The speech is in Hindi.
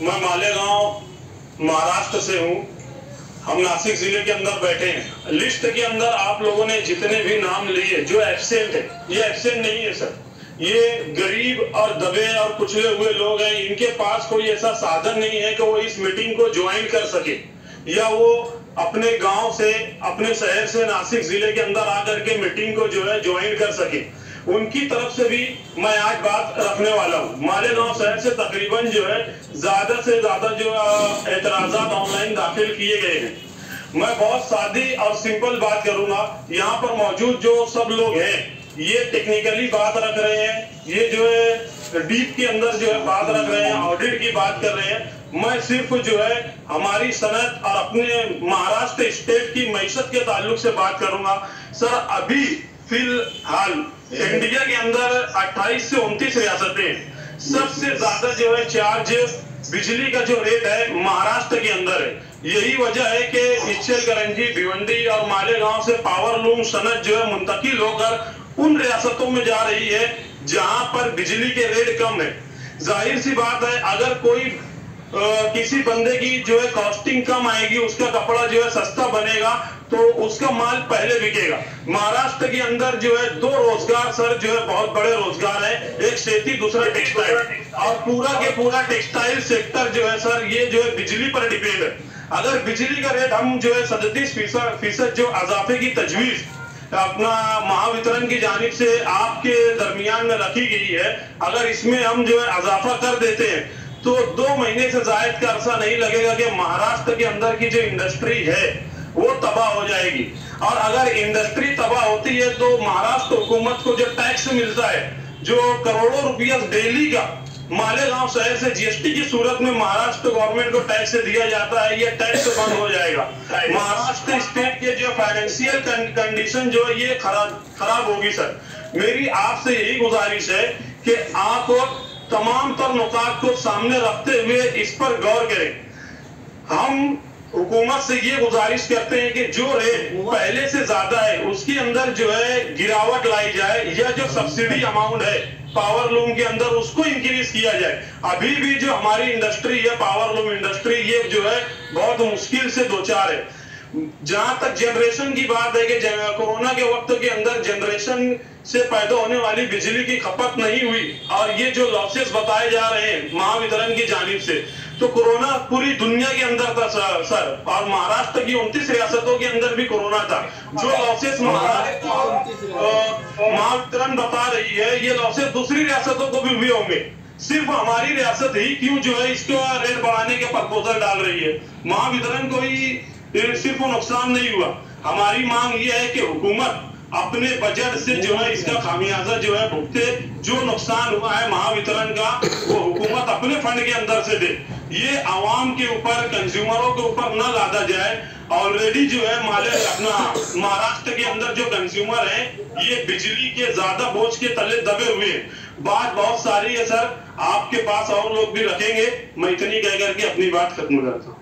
मैं मालेगांव महाराष्ट्र से हूँ। हम नासिक जिले के अंदर बैठे हैं। लिस्ट के अंदर आप लोगों ने जितने भी नाम लिए जो एब्सेंट है, ये एब्सेंट नहीं है सर। ये गरीब और दबे और कुचले हुए लोग हैं। इनके पास कोई ऐसा साधन नहीं है कि वो इस मीटिंग को ज्वाइन कर सके, या वो अपने गांव से, अपने शहर से नासिक जिले के अंदर आकर के मीटिंग को जो है ज्वाइन कर सके। उनकी तरफ से भी मैं आज बात रखने वाला हूँ। मालेगांव शहर से तकरीबन जो है ज्यादा से ज्यादा जो एतराजात ऑनलाइन दाखिल किए गए हैं। मैं बहुत सादी और सिंपल बात करूंगा। यहाँ पर मौजूद जो सब लोग हैं ये टेक्निकली बात रख रहे हैं, ये जो है डीप के अंदर जो है बात रख रहे हैं, ऑडिट की बात कर रहे हैं। मैं सिर्फ जो है हमारी सनत और अपने महाराष्ट्र स्टेट की मईशत के ताल्लुक से बात करूंगा। सर, अभी फिलहाल इंडिया के अंदर 28 से 29 रियासतें, सबसे ज्यादा जो है चार्ज बिजली का जो रेट है महाराष्ट्र के अंदर है। यही वजह है कि इचलकरंजी, भिवंडी और मालेगांव से पावर लूम सनत जो है मुंतकिल होकर उन रियासतों में जा रही है जहां पर बिजली के रेट कम है। जाहिर सी बात है, अगर कोई किसी बंदे की जो है कॉस्टिंग कम आएगी, उसका कपड़ा जो है सस्ता बनेगा, तो उसका माल पहले बिकेगा। महाराष्ट्र के अंदर जो है दो रोजगार सर जो है बहुत बड़े रोजगार है, एक खेती, दूसरा टेक्सटाइल, और पूरा के पूरा टेक्सटाइल सेक्टर जो है सर ये जो है बिजली पर डिपेंड है। अगर बिजली का रेट हम जो है 37% जो इजाफे की तजवीज अपना महावितरण की जानिब से आपके दरमियान में रखी गई है, अगर इसमें हम जो है इजाफा कर देते हैं तो 2 महीने से जायद का अरसा नहीं लगेगा कि महाराष्ट्र के अंदर की जो इंडस्ट्री है वो तबाह हो जाएगी। और अगर इंडस्ट्री तबाह होती है तो महाराष्ट्र हुकूमत को जो टैक्स मिलता है, जो करोड़ों रुपया डेली का मालेगांव शहर से जीएसटी की सूरत में महाराष्ट्र गवर्नमेंट को टैक्स दिया जाता है, ये टैक्स बंद हो जाएगा। महाराष्ट्र स्टेट के जो फाइनेंशियल कंडीशन जो है ये खराब होगी। सर, मेरी आपसे यही गुजारिश है कि आप तमाम तर नुकात को सामने रखते हुए इस पर गौर करें। हम हुकूमत से ये गुजारिश करते हैं कि जो रेट पहले से ज्यादा है उसके अंदर जो है गिरावट लाई जाए, या जो सब्सिडी अमाउंट है पावर लूम के अंदर उसको इंक्रीज किया जाए। अभी भी जो हमारी इंडस्ट्री है, पावर लूम इंडस्ट्री, ये जो है बहुत मुश्किल से दो चार है। जहां तक जनरेशन की बात है कि कोरोना के वक्त के अंदर जनरेशन से पैदा होने वाली बिजली की खपत नहीं हुई, और ये जो लॉसेस बताए जा रहे हैं महावितरण की जानिब से, तो कोरोना पूरी दुनिया के अंदर था सर, और महाराष्ट्र की 29 रियासतों के अंदर भी कोरोना था। जो लॉसेस महावितरण बता रही है, ये लॉसेस दूसरी रियासतों को भी हुए होंगे। सिर्फ हमारी रियासत ही क्यों जो है इसको रेट बढ़ाने के प्रपोजल डाल रही है? महावितरण को ही सिर्फ नुकसान नहीं हुआ। हमारी मांग ये है कि हुकूमत अपने बजट से जो है इसका खामियाजा जो है भुगते। जो नुकसान हुआ है महावितरण का वो हुकूमत अपने फंड के अंदर से दे। ये आवाम के ऊपर, कंज्यूमरों के ऊपर न लादा जाए। ऑलरेडी जो है अपना महाराष्ट्र के अंदर जो कंज्यूमर है ये बिजली के ज्यादा बोझ के तले दबे हुए हैं। बात बहुत सारी है सर, आपके पास और लोग भी रखेंगे। मैं इतनी कह करके अपनी बात खत्म करता हूँ।